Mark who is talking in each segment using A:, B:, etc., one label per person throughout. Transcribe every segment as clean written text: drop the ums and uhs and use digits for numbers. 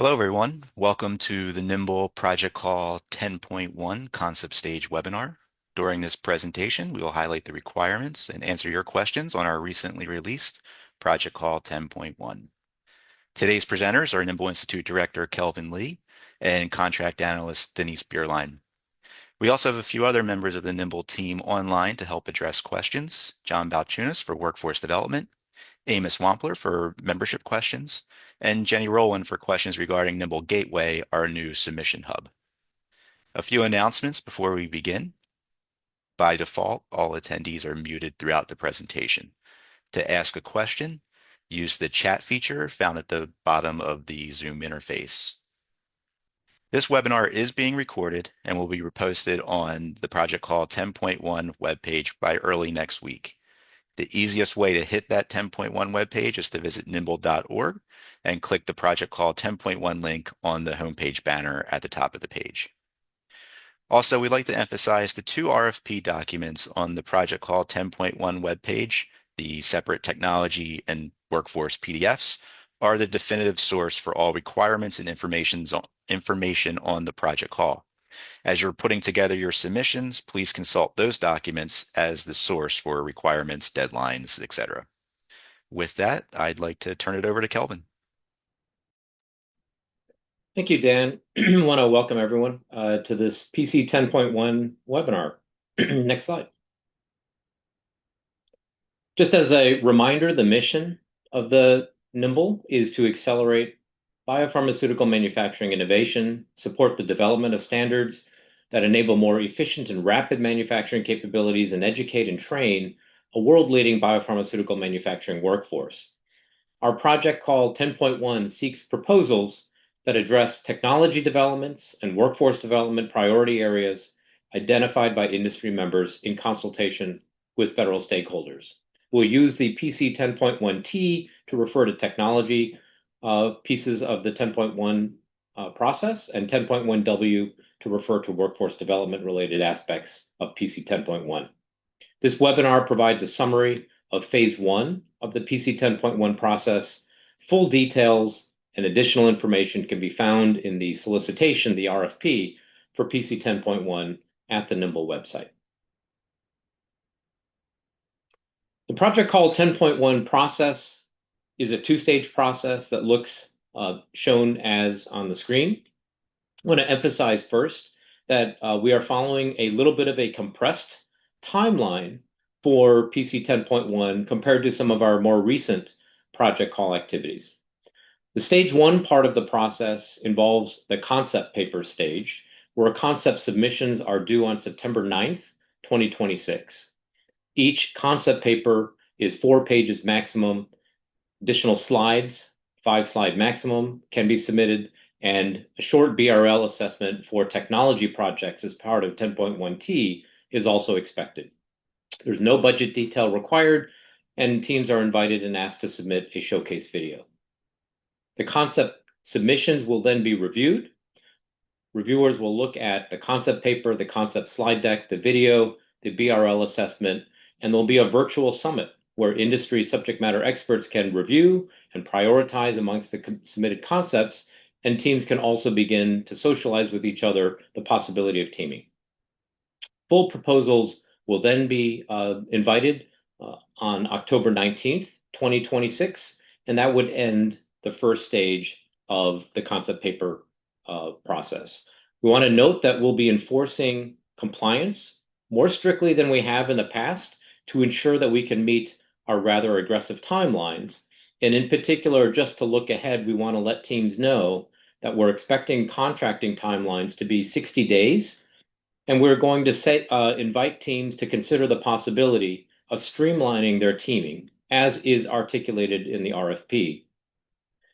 A: Hello, everyone. Welcome to the NIIMBL Project Call 10.1 Concept Stage webinar. During this presentation, we will highlight the requirements and answer your questions on our recently released Project Call 10.1. Today's presenters are NIIMBL Institute Director Kelvin Lee and Contract Analyst Denise Bierlein. We also have a few other members of the NIIMBL team online to help address questions. John Balchunas for Workforce Development, Amos Wampler for membership questions, and Jenny Rowland for questions regarding NIIMBL Gateway, our new submission hub. A few announcements before we begin. By default, all attendees are muted throughout the presentation. To ask a question, use the chat feature found at the bottom of the Zoom interface. This webinar is being recorded and will be reposted on the Project Call 10.1 webpage by early next week. The easiest way to hit that 10.1 webpage is to visit NIIMBL.org and click the Project Call 10.1 link on the homepage banner at the top of the page. Also, we'd like to emphasize the two RFP documents on the Project Call 10.1 webpage, the separate technology and workforce PDFs, are the definitive source for all requirements and information on the project call. As you're putting together your submissions, please consult those documents as the source for requirements, deadlines, etc. With that, I'd like to turn it over to Kelvin.
B: Thank you, Dan. I want to welcome everyone to this PC 10.1 webinar. Next slide. Just as a reminder, the mission of the NIIMBL is to accelerate biopharmaceutical manufacturing innovation, support the development of standards that enable more efficient and rapid manufacturing capabilities, and educate and train a world-leading biopharmaceutical manufacturing workforce. Our project call 10.1 seeks proposals that address technology developments and workforce development priority areas identified by industry members in consultation with federal stakeholders. We'll use the PC 10.1T to refer to technology pieces of the 10.1 process, and 10.1W to refer to workforce development related aspects of PC 10.1. This webinar provides a summary of phase 1 of the PC 10.1 process. Full details and additional information can be found in the solicitation, the RFP, for PC 10.1 at the NIIMBL website. The Project Call 10.1 process is a two-stage process that looks shown as on the screen. I want to emphasize first that we are following a little bit of a compressed timeline for PC 10.1 compared to some of our more recent project call activities. The stage 1 part of the process involves the concept paper stage, where concept submissions are due on September 9th, 2026. Each concept paper is 4 pages maximum. Additional slides, 5-slide maximum, can be submitted, and a short BRL assessment for technology projects as part of 10.1T is also expected. There's no budget detail required, and teams are invited and asked to submit a showcase video. The concept submissions will then be reviewed. Reviewers will look at the concept paper, the concept slide deck, the video, the BRL assessment, and there'll be a virtual summit where industry subject matter experts can review and prioritize amongst the submitted concepts, and teams can also begin to socialize with each other the possibility of teaming. Full proposals will then be invited on October 19th, 2026, and that would end the first stage of the concept paper process. We want to note that we'll be enforcing compliance more strictly than we have in the past to ensure that we can meet our rather aggressive timelines. And in particular, just to look ahead, we want to let teams know that we're expecting contracting timelines to be 60 days. And we're going to invite teams to consider the possibility of streamlining their teaming, as is articulated in the RFP.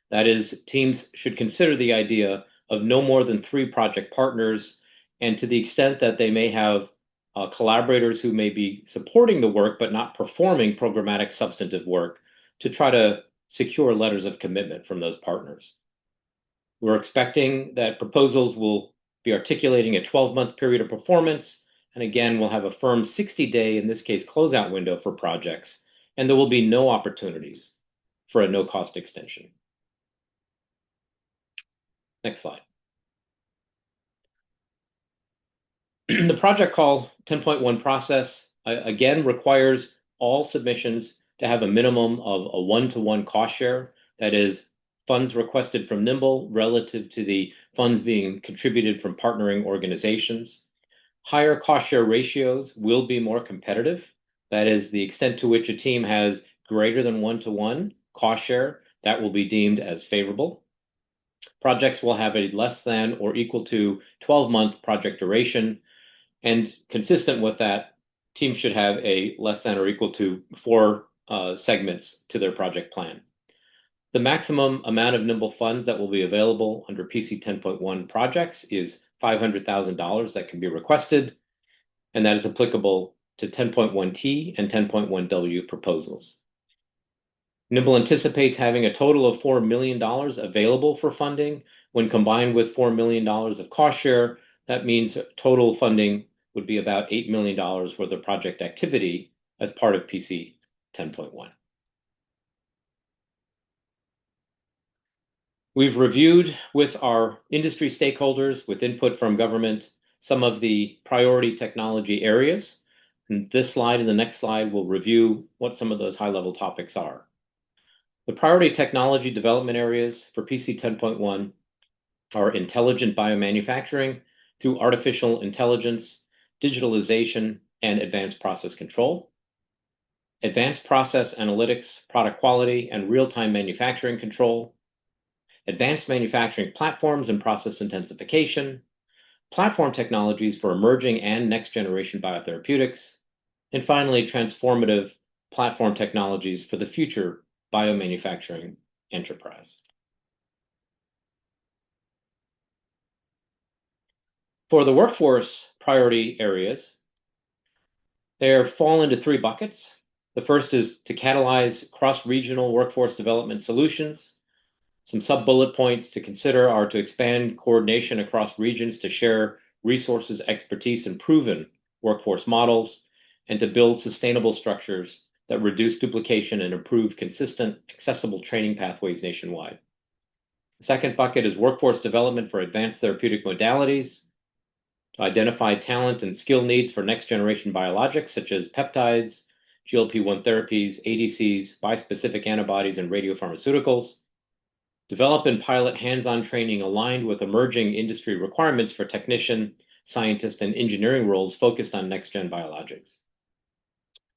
B: That is, teams should consider the idea of no more than 3 project partners, and to the extent that they may have collaborators who may be supporting the work but not performing programmatic substantive work, to try to secure letters of commitment from those partners. We're expecting that proposals will be articulating a 12-month period of performance, and again, we'll have a firm 60-day, in this case, closeout window for projects, and there will be no opportunities for a no-cost extension. Next slide. The project call 10.1 process, again, requires all submissions to have a minimum of a one-to-one cost share. That is, funds requested from NIIMBL relative to the funds being contributed from partnering organizations. Higher cost share ratios will be more competitive. That is, the extent to which a team has greater than one-to-one cost share, that will be deemed as favorable. Projects will have a less than or equal to 12-month project duration, and consistent with that, teams should have a less than or equal to 4 segments to their project plan. The maximum amount of NIIMBL funds that will be available under PC 10.1 projects is $500,000 that can be requested, and that is applicable to 10.1T and 10.1W proposals. NIIMBL anticipates having a total of $4 million available for funding. When combined with $4 million of cost share, that means total funding would be about $8 million worth of project activity as part of PC 10.1. We've reviewed with our industry stakeholders, with input from government, some of the priority technology areas. And this slide and the next slide will review what some of those high-level topics are. The priority technology development areas for PC 10.1 are intelligent biomanufacturing through artificial intelligence, digitalization, and advanced process control, advanced process analytics, product quality, and real-time manufacturing control, advanced manufacturing platforms and process intensification, platform technologies for emerging and next-generation biotherapeutics, and finally, transformative platform technologies for the future biomanufacturing enterprise. For the workforce priority areas, they fall into 3 buckets. The first is to catalyze cross-regional workforce development solutions. Some sub-bullet points to consider are to expand coordination across regions to share resources, expertise, and proven workforce models, and to build sustainable structures that reduce duplication and improve consistent, accessible training pathways nationwide. The second bucket is workforce development for advanced therapeutic modalities, to identify talent and skill needs for next-generation biologics, such as peptides, GLP-1 therapies, ADCs, bispecific antibodies, and radiopharmaceuticals. Develop and pilot hands-on training aligned with emerging industry requirements for technician, scientist, and engineering roles focused on next-gen biologics.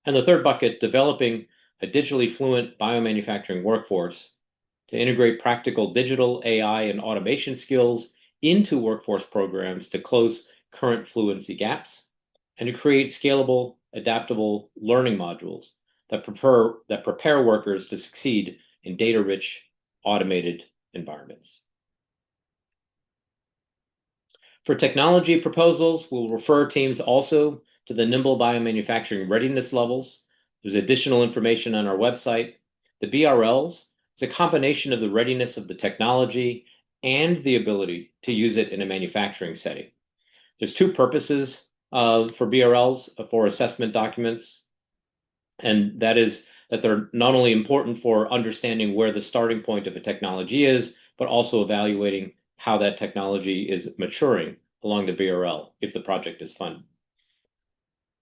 B: And the third bucket, developing a digitally fluent biomanufacturing workforce to integrate practical digital, AI, and automation skills into workforce programs to close current fluency gaps, and to create scalable, adaptable learning modules that prepare workers to succeed in data-rich, automated environments. For technology proposals, we'll refer teams also to the NIIMBL biomanufacturing readiness levels. There's additional information on our website. The BRLs is a combination of the readiness of the technology and the ability to use it in a manufacturing setting. There's 2 purposes for BRLs for assessment documents, and that is that they're not only important for understanding where the starting point of a technology is, but also evaluating how that technology is maturing along the BRL if the project is funded.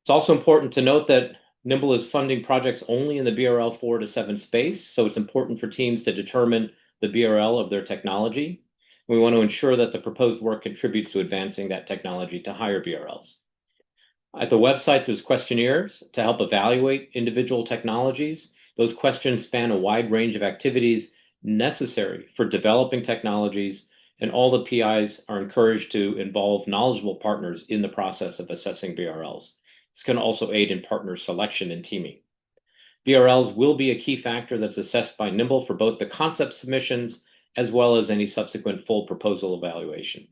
B: It's also important to note that NIIMBL is funding projects only in the BRL 4 to 7 space, so it's important for teams to determine the BRL of their technology. We want to ensure that the proposed work contributes to advancing that technology to higher BRLs. At the website, there's questionnaires to help evaluate individual technologies. Those questions span a wide range of activities necessary for developing technologies, and all the PIs are encouraged to involve knowledgeable partners in the process of assessing BRLs. This can also aid in partner selection and teaming. BRLs will be a key factor that's assessed by NIIMBL for both the concept submissions as well as any subsequent full proposal evaluation.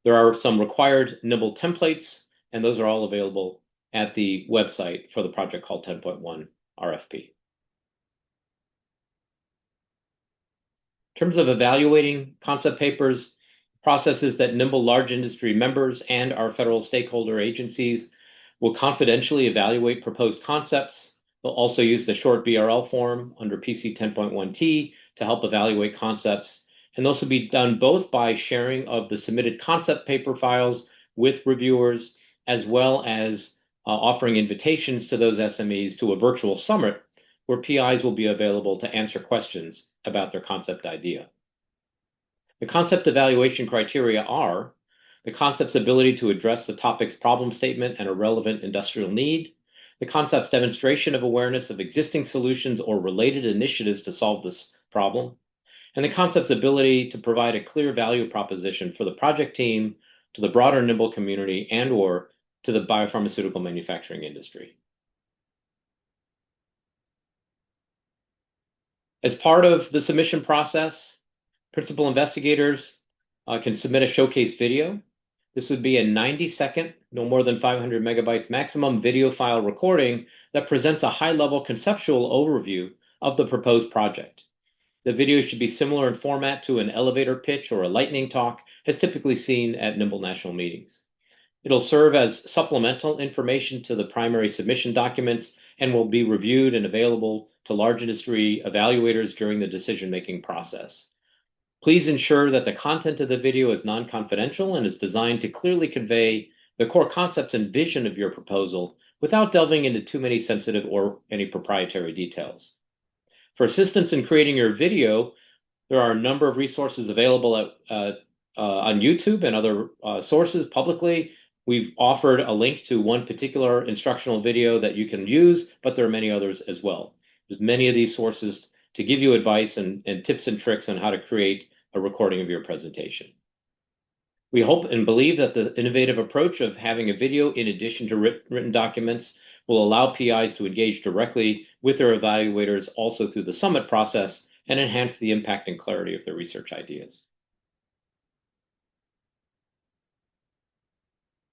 B: There are some required NIIMBL templates, and those are all available at the website for the project called 10.1 RFP. In terms of evaluating concept papers, processes that NIIMBL large industry members and our federal stakeholder agencies will confidentially evaluate proposed concepts. They'll also use the short BRL form under PC 10.1T to help evaluate concepts, And those will be done both by sharing of the submitted concept paper files with reviewers, as well as offering invitations to those SMEs to a virtual summit where PIs will be available to answer questions about their concept idea. The concept evaluation criteria are the concept's ability to address the topic's problem statement and a relevant industrial need, the concept's demonstration of awareness of existing solutions or related initiatives to solve this problem, and the concept's ability to provide a clear value proposition for the project team, to the broader NIIMBL community, and/or to the biopharmaceutical manufacturing industry. As part of the submission process, principal investigators can submit a showcase video. This would be a 90-second, no more than 500 megabytes maximum video file recording that presents a high-level conceptual overview of the proposed project. The video should be similar in format to an elevator pitch or a lightning talk, as typically seen at NIIMBL national meetings. It'll serve as supplemental information to the primary submission documents and will be reviewed and available to large industry evaluators during the decision-making process. Please ensure that the content of the video is non-confidential and is designed to clearly convey the core concepts and vision of your proposal without delving into too many sensitive or any proprietary details. For assistance in creating your video, there are a number of resources available on YouTube and other sources publicly. We've offered a link to one particular instructional video that you can use, but there are many others as well. There's many of these sources to give you advice and tips and tricks on how to create a recording of your presentation. We hope and believe that the innovative approach of having a video in addition to written documents will allow PIs to engage directly with their evaluators also through the summit process and enhance the impact and clarity of their research ideas.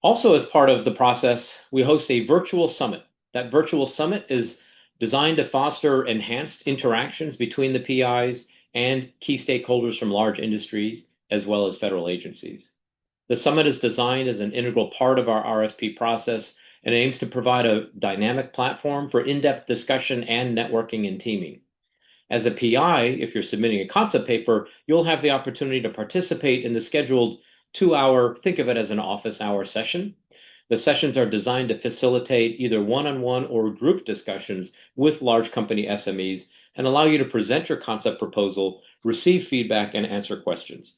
B: Also, as part of the process, we host a virtual summit. That virtual summit is designed to foster enhanced interactions between the PIs and key stakeholders from large industries, as well as federal agencies. The summit is designed as an integral part of our RFP process and aims to provide a dynamic platform for in-depth discussion and networking and teaming. As a PI, if you're submitting a concept paper, you'll have the opportunity to participate in the scheduled 2-hour, think of it as an office hour session. The sessions are designed to facilitate either one-on-one or group discussions with large company SMEs and allow you to present your concept proposal, receive feedback, and answer questions.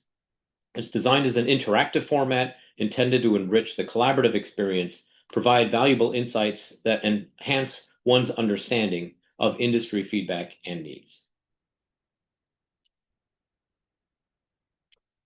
B: It's designed as an interactive format intended to enrich the collaborative experience, provide valuable insights that enhance one's understanding of industry feedback and needs.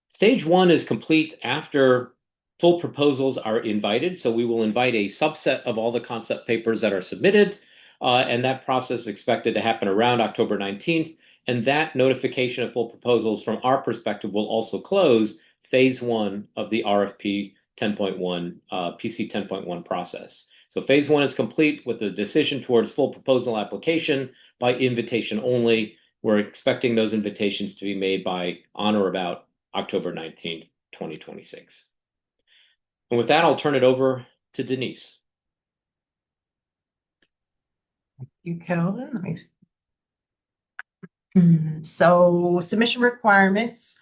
B: Stage 1 is complete after full proposals are invited. So we will invite a subset of all the concept papers that are submitted, and that process is expected to happen around October 19th. And that notification of full proposals from our perspective will also close phase 1 of the RFP 10.1, PC 10.1 process. So phase 1 is complete with the decision towards full proposal application by invitation only. We're expecting those invitations to be made by on or about October 19th, 2026. And with that, I'll turn it over to Denise.
C: Thank you, Calvin. So submission requirements.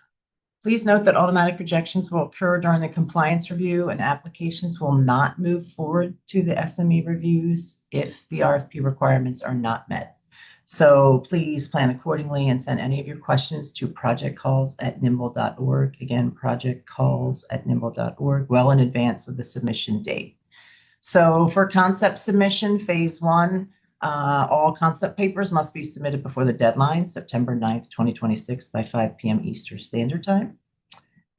C: Please note that automatic rejections will occur during the compliance review and applications will not move forward to the SME reviews if the RFP requirements are not met. So please plan accordingly and send any of your questions to projectcalls@niimble.org. Again, projectcalls@niimble.org well in advance of the submission date. So for concept submission, phase 1, all concept papers must be submitted before the deadline, September 9th, 2026 by 5 p.m. Eastern Standard Time.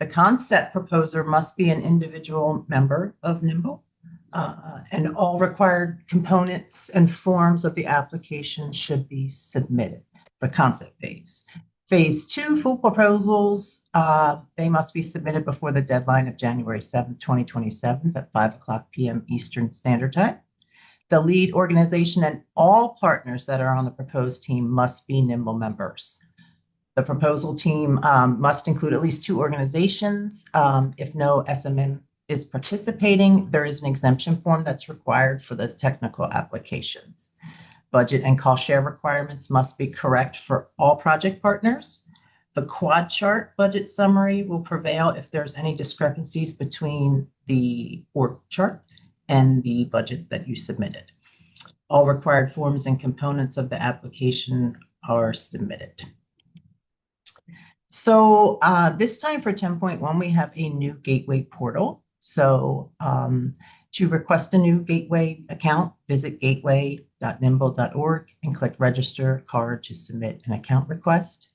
C: The concept proposer must be an individual member of NIIMBL. And all required components and forms of the application should be submitted for concept phase. Phase 2, full proposals, they must be submitted before the deadline of January 7th, 2027 at 5 p.m. Eastern Standard Time. The lead organization and all partners that are on the proposed team must be NIIMBL members. The proposal team must include at least 2 organizations. If no SMN is participating, there is an exemption form that's required for the technical applications. Budget and cost share requirements must be correct for all project partners. The quad chart budget summary will prevail if there's any discrepancies between the org chart and the budget that you submitted. All required forms and components of the application are submitted. So this time for 10.1, we have a new gateway portal. So to request a new gateway account, visit gateway.niimble.org and click register card to submit an account request.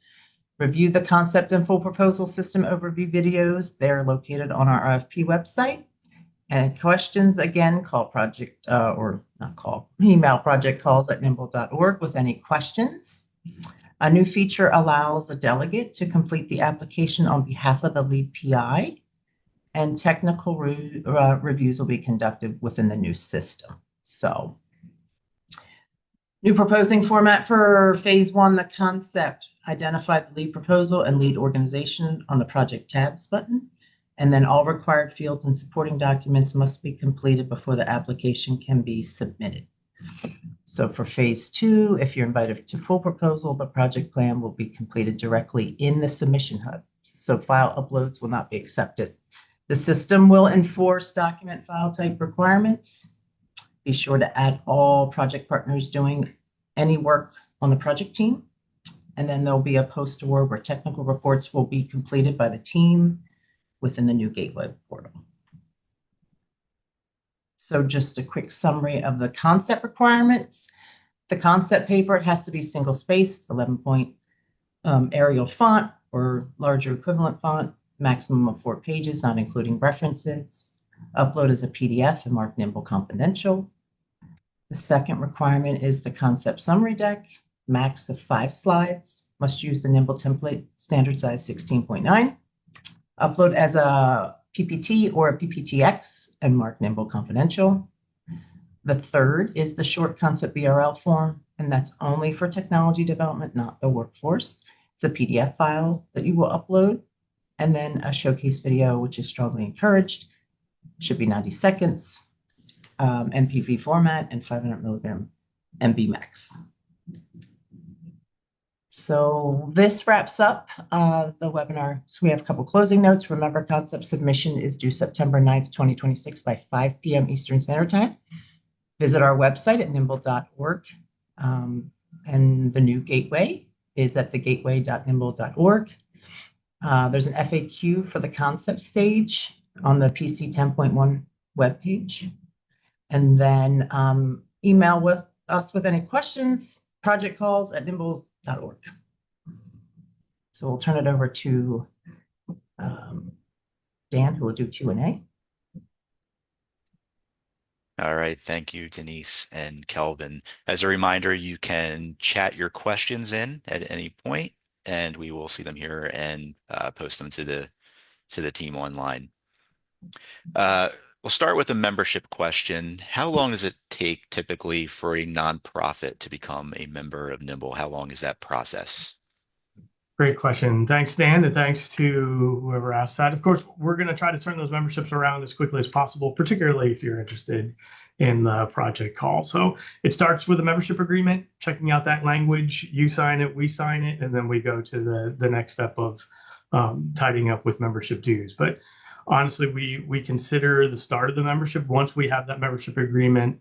C: Review the concept and full proposal system overview videos. They're located on our RFP website. And questions, again, email projectcalls@niimble.org with any questions. A new feature allows a delegate to complete the application on behalf of the lead PI, and technical reviews will be conducted within the new system. So, new proposing format for phase 1, the concept. Identify the lead proposal and lead organization on the project tabs button. And then all required fields and supporting documents must be completed before the application can be submitted. So for phase 2, if you're invited to full proposal, the project plan will be completed directly in the submission hub. So file uploads will not be accepted. The system will enforce document file type requirements. Be sure to add all project partners doing any work on the project team. And then there'll be a post-award where technical reports will be completed by the team within the new gateway portal. So just a quick summary of the concept requirements. The concept paper, it has to be single-spaced, 11-point Arial font or larger equivalent font, maximum of 4 pages, not including references. Upload as a PDF and mark NIIMBL confidential. The second requirement is the concept summary deck, max of 5 slides. Must use the NIIMBL template, standard size 16.9. Upload as a PPT or a PPTX and mark NIIMBL confidential. The third is the short concept BRL form, and that's only for technology development, not the workforce. It's a PDF file that you will upload, and then a showcase video, which is strongly encouraged. Should be 90 seconds, MPV format, and 500 milligram MB max. So this wraps up the webinar. So we have a couple closing notes. Remember, concept submission is due September 9th, 2026 by 5 p.m. Eastern Standard Time. Visit our website at niimble.org. And the new gateway is at thegateway.niimble.org. There's an FAQ for the concept stage on the PC 10.1 webpage. And then email with us with any questions, projectcalls@niimble.org. So we'll turn it over to Dan, who will do Q&A.
A: All right, thank you, Denise and Kelvin. As a reminder, you can chat your questions in at any point, and we will see them here and post them to the team online. We'll start with a membership question. How long does it take typically for a nonprofit to become a member of NIIMBL? How long is that process?
D: Great question. Thanks, Dan, and thanks to whoever asked that. Of course, we're going to try to turn those memberships around as quickly as possible, particularly if you're interested in the project call. So it starts with a membership agreement, checking out that language. You sign it, we sign it, and then we go to the next step of tidying up with membership dues. But honestly, we consider the start of the membership once we have that membership agreement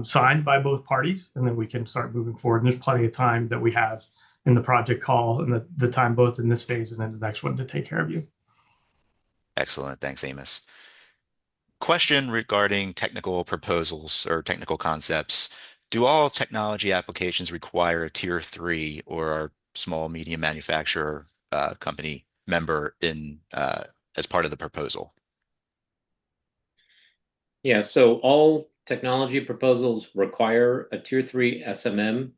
D: signed by both parties, and then we can start moving forward. And there's plenty of time that we have in the project call and the time both in this phase and then the next one to take care of you.
A: Excellent. Thanks, Amos. Question regarding technical proposals or technical concepts. Do all technology applications require a tier 3 or are small, medium manufacturer company member in as part of the proposal?
B: Yeah, so all technology proposals require a tier 3 SMM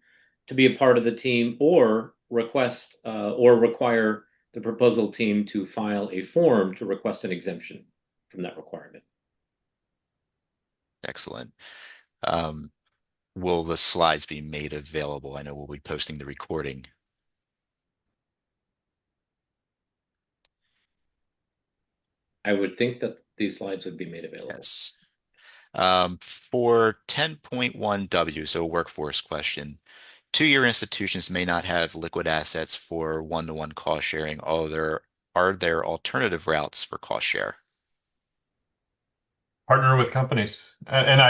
B: to be a part of the team or request or require the proposal team to file a form to request an exemption from that requirement.
A: Excellent. Will the slides be made available? I know we'll be posting the recording.
B: I would think that these slides would be made available.
A: Yes. For 10.1W, so workforce question, Two-year institutions may not have liquid assets for one-to-one cost sharing. Are there alternative routes for cost share?
E: Partner with companies. And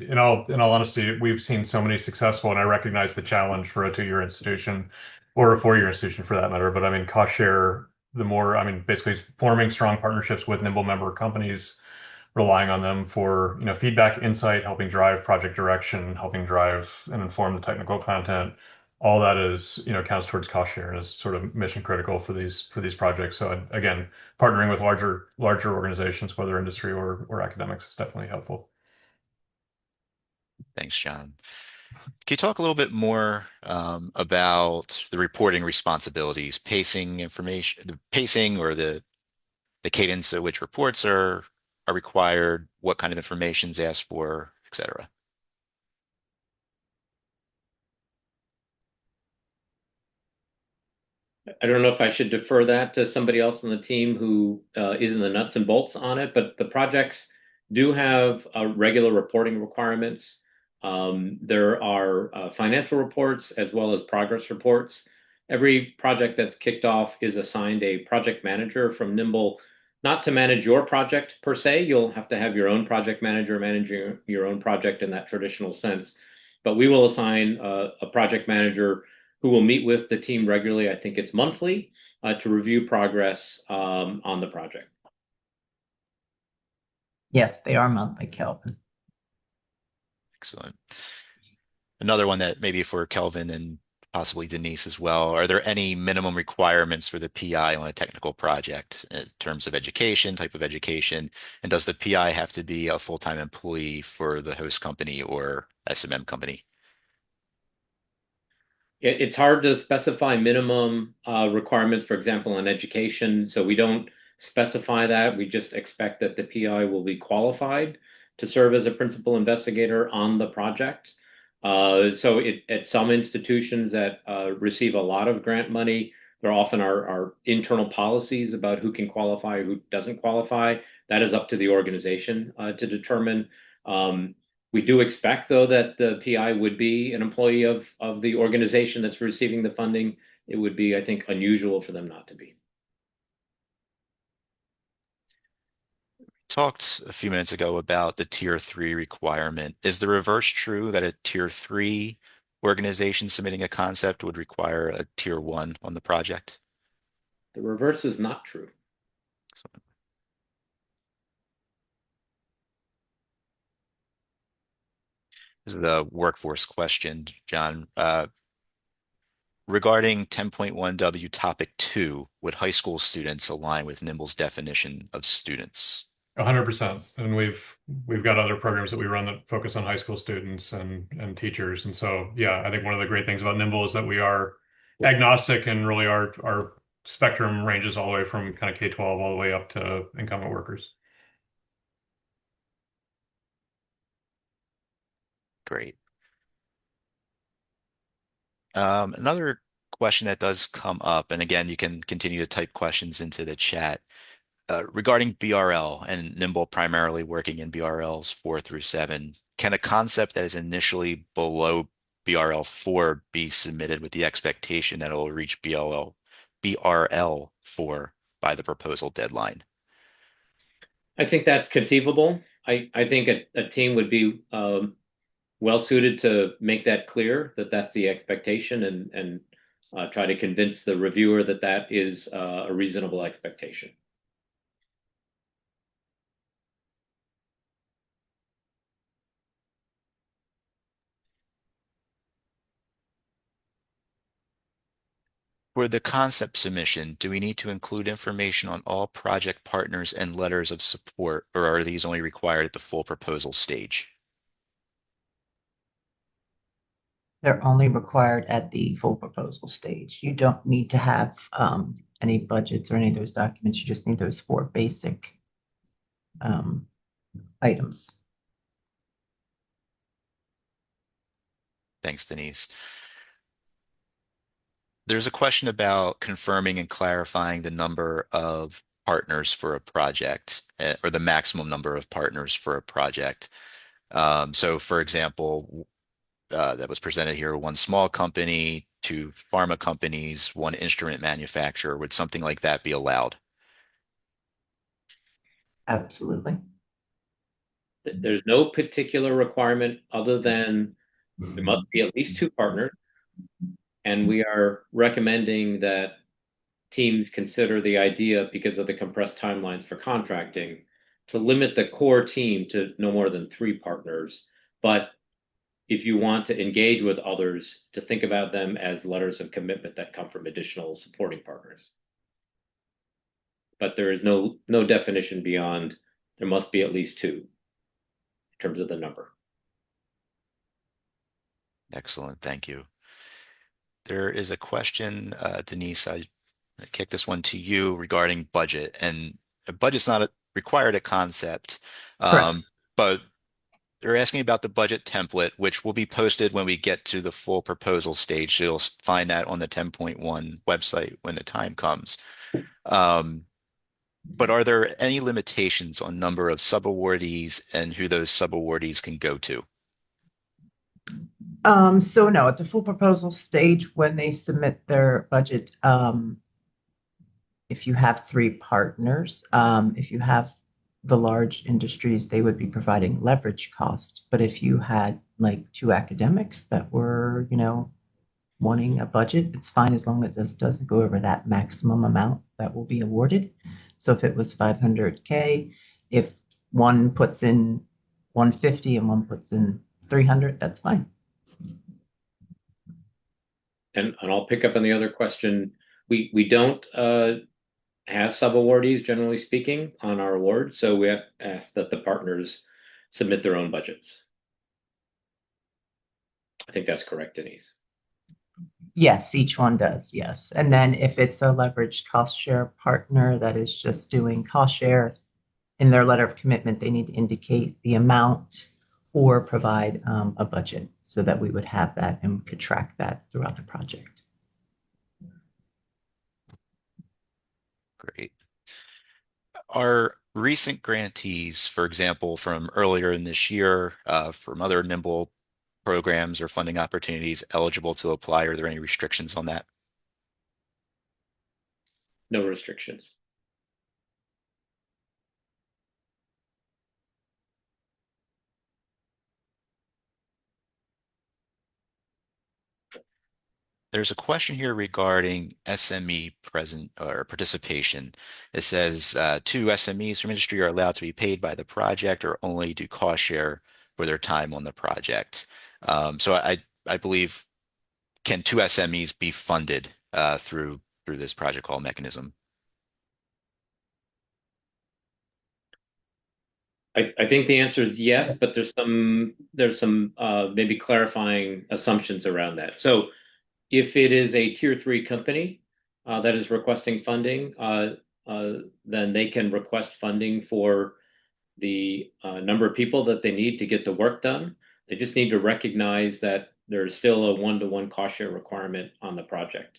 E: in all honesty, we've seen so many successful, and I recognize the challenge for a 2-year institution or a 4-year institution for that matter. But I mean, cost share, basically forming strong partnerships with NIIMBL member companies, relying on them for, feedback, insight, helping drive project direction, helping drive and inform the technical content. All that is, counts towards cost share and is sort of mission critical for these projects. So again, partnering with larger organizations, whether industry or academics, is definitely helpful.
A: Thanks, John. Can you talk a little bit more about the reporting responsibilities, pacing information, the pacing or the cadence at which reports are required, what kind of information is asked for, etc.
B: I don't know if I should defer that to somebody else on the team who is in the nuts and bolts on it, but the projects do have regular reporting requirements. There are financial reports as well as progress reports. Every project that's kicked off is assigned a project manager from NIIMBL, not to manage your project per se. You'll have to have your own project manager managing your own project in that traditional sense. But we will assign a project manager who will meet with the team regularly. I think it's monthly to review progress on the project.
C: Yes, they are monthly, Kelvin.
A: Excellent. Another one that maybe for Kelvin and possibly Denise as well. Are there any minimum requirements for the PI on a technical project in terms of education, type of education? And does the PI have to be a full-time employee for the host company or SMM company?
B: It's hard to specify minimum requirements, for example, on education. So we don't specify that. We just expect that the PI will be qualified to serve as a principal investigator on the project. At some institutions that receive a lot of grant money, there often are internal policies about who can qualify, who doesn't qualify. That is up to the organization to determine. We do expect, though, that the PI would be an employee of the organization that's receiving the funding. It would be, I think, unusual for them not to be.
A: Talked a few minutes ago about the tier 3 requirement. Is the reverse true that a tier 3 organization submitting a concept would require a tier 1 on the project?
B: The reverse is not true.
A: So, this is a workforce question, John. Regarding 10.1W topic 2, would high school students align with NIIMBL's definition of students?
E: 100%. And we've got other programs that we run that focus on high school students and teachers. And so, yeah, I think one of the great things about NIIMBL is that we are agnostic, and really our spectrum ranges all the way from kind of K-12 all the way up to incumbent workers.
A: Great. Another question that does come up, and again, you can continue to type questions into the chat. Regarding BRL and NIIMBL primarily working in BRLs 4 through 7, can a concept that is initially below BRL 4 be submitted with the expectation that it will reach BRL 4 by the proposal deadline?
B: I think that's conceivable. I think a team would be well suited to make that clear that that's the expectation, and try to convince the reviewer that that is a reasonable expectation.
A: For the concept submission, do we need to include information on all project partners and letters of support, or are these only required at the full proposal stage?
C: They're only required at the full proposal stage. You don't need to have any budgets or any of those documents. You just need those 4 basic items.
A: Thanks, Denise. There's a question about confirming and clarifying the number of partners for a project, or the maximum number of partners for a project. So, for example, that was presented here, one small company, two pharma companies, one instrument manufacturer. Would something like that be allowed?
C: Absolutely.
B: There's no particular requirement other than there must be at least two partners, and we are recommending that teams consider the idea because of the compressed timelines for contracting to limit the core team to no more than three partners. But if you want to engage with others, to think about them as letters of commitment that come from additional supporting partners. But there is no definition beyond there must be at least two in terms of the number.
A: Excellent. Thank you. There is a question, Denise, I kick this one to you regarding budget. And a budget's not required at concept,
C: Correct.
A: but they're asking about the budget template, which will be posted when we get to the full proposal stage. So you'll find that on the 10.1 website when the time comes. Um, but are there any limitations on number of subawardees and who those subawardees can go to?
C: So no, at the full proposal stage, when they submit their budget, if you have three partners, if you have the large industries, they would be providing leverage cost. But if you had like two academics that were, wanting a budget, it's fine as long as this doesn't go over that maximum amount that will be awarded. So if it was 500K, if one puts in 150 and one puts in 300, that's fine.
B: And I'll pick up on the other question. We don't have sub-awardees, generally speaking, on our award, so we have asked that the partners submit their own budgets. I think that's correct, Denise.
C: Yes, each one does. Yes. And then if it's a leveraged cost share partner that is just doing cost share in their letter of commitment, they need to indicate the amount or provide a budget so that we would have that and could track that throughout the project.
A: Great. Are recent grantees, for example, from earlier in this year, from other NIIMBL programs or funding opportunities eligible to apply? Are there any restrictions on that?
B: No restrictions.
A: There's a question here regarding SME present or participation. It says two SMEs from industry are allowed to be paid by the project or only do cost share for their time on the project. So I believe, can two SMEs be funded through this project call mechanism?
B: I think the answer is yes, but there's some maybe clarifying assumptions around that. So if it is a tier 3 company that is requesting funding, then they can request funding for the number of people that they need to get the work done. They just need to recognize that there's still a one-to-one cost share requirement on the project.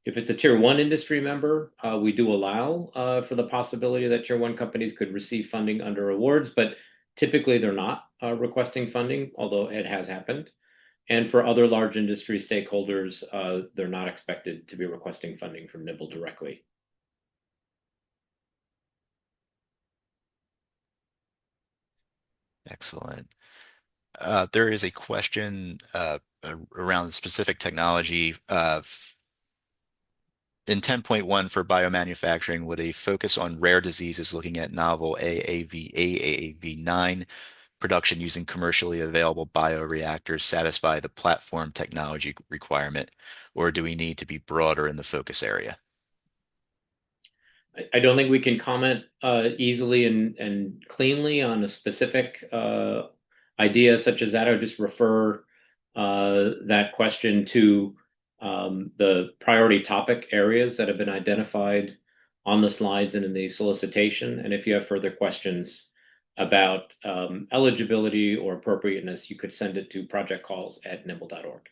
B: If it's a tier 1 industry member, we do allow for the possibility that tier 1 companies could receive funding under awards, but typically they're not requesting funding, although it has happened. And for other large industry stakeholders, they're not expected to be requesting funding from NIIMBL directly.
A: Excellent. There is a question around specific technology. In 10.1 for biomanufacturing, would a focus on rare diseases looking at novel AAV9 production using commercially available bioreactors satisfy the platform technology requirement, or do we need to be broader in the focus area?
B: I don't think we can comment easily and cleanly on a specific idea such as that. I would just refer that question to the priority topic areas that have been identified on the slides and in the solicitation. And if you have further questions about eligibility or appropriateness, you could send it to projectcalls@niimble.org.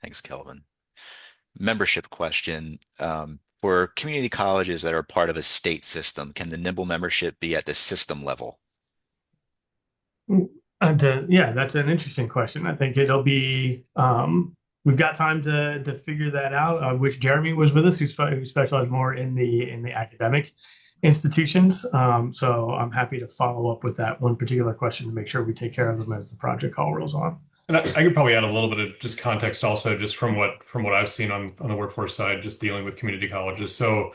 A: Thanks, Kelvin. Membership question. For community colleges that are part of a state system, can the NIIMBL membership be at the system level?
D: Yeah, that's an interesting question. I think it'll be we've got time to figure that out. I wish Jeremy was with us, who specializes more in the academic institutions. So I'm happy to follow up with that one particular question to make sure we take care of them as the project call rolls on.
E: And I could probably add a little bit of just context also, just from what I've seen on the workforce side, just dealing with community colleges. So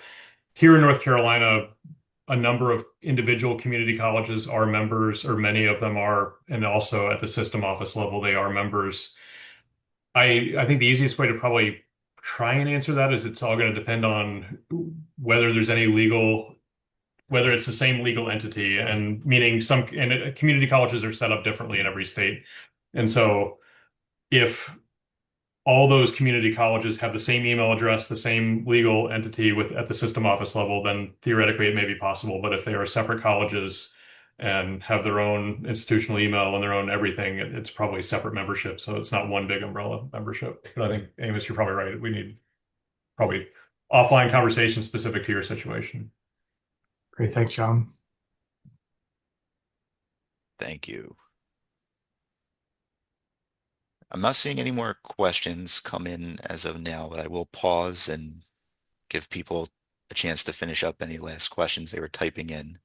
E: here in North Carolina, a number of individual community colleges are members, or many of them are, and also at the system office level, they are members. I think the easiest way to probably try and answer that is it's all going to depend on whether there's any legal, whether it's the same legal entity, and meaning community colleges are set up differently in every state. And so if all those community colleges have the same email address, the same legal entity at the system office level, then theoretically it may be possible. But if they are separate colleges and have their own institutional email and their own everything, it's probably separate membership. So it's not one big umbrella membership. But I think, Amos, you're probably right. We need probably offline conversations specific to your situation.
D: Great, thanks, John.
A: Thank you. I'm not seeing any more questions come in as of now, but I will pause and give people a chance to finish up any last questions they were typing in.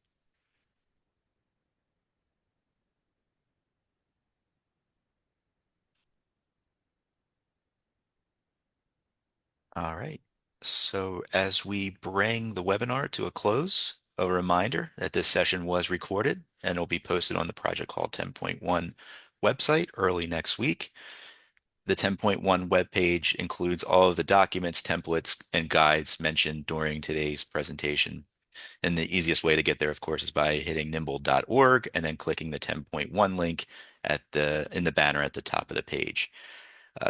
A: All right. So as we bring the webinar to a close, a reminder that this session was recorded and will be posted on the Project Call 10.1 website early next week. The 10.1 webpage includes all of the documents, templates, and guides mentioned during today's presentation. And the easiest way to get there, of course, is by hitting NIIMBL.org and then clicking the 10.1 link in the banner at the top of the page.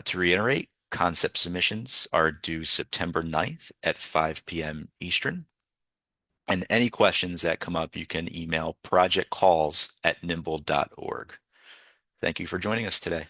A: To reiterate, concept submissions are due September 9th at 5 p.m. Eastern. And any questions that come up, you can email projectcalls@niimbl.org. Thank you for joining us today.